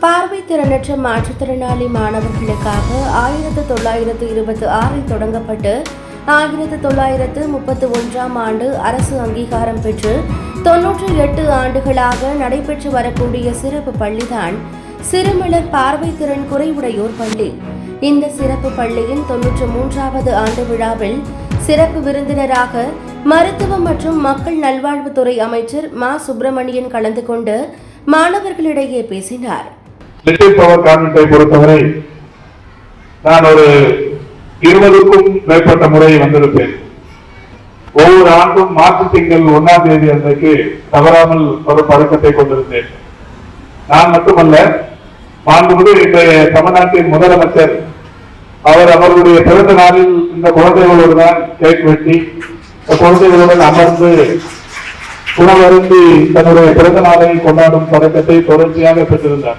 பார்வைத்திறனற்ற மாற்றுத்திறனாளி மாணவர்களுக்காக 1926 தொடங்கப்பட்டு 1931 ஆண்டு அரசு அங்கீகாரம் பெற்று 98 ஆண்டுகளாக நடைபெற்று வரக்கூடிய சிறப்பு பள்ளிதான் சிறுமலர் பார்வைத்திறன் குறைவுடையோர் பள்ளி. இந்த சிறப்பு பள்ளியின் 93வது ஆண்டு விழாவில் சிறப்பு விருந்தினராக மருத்துவம் மற்றும் மக்கள் நல்வாழ்வுத்துறை அமைச்சர் மா. சுப்பிரமணியன் கலந்து கொண்டு மாணவர்களிடையே பேசினார். லிட்டில் பவர் கான்வென்ட்டை பொறுத்தவரை நான் ஒரு 20க்கும் மேற்பட்ட முறை வந்திருப்பேன். ஒவ்வொரு ஆண்டும் மார்ச் திங்கள் 1ஆம் தேதி அன்றைக்கு தவறாமல் ஒரு பழக்கத்தை கொண்டிருந்தேன். நான் மட்டுமல்ல, மாண்புமிகு இன்றைய தமிழ்நாட்டின் முதலமைச்சர் அவர்களுடைய பிறந்த நாளில் இந்த குழந்தைகளோடு தான் கேக் வெட்டி இந்த குழந்தைகளுடன் அமர்ந்து உணவருந்தி தன்னுடைய பிறந்த நாளை கொண்டாடும் பழக்கத்தை தொடர்ச்சியாக பெற்றிருந்தார்.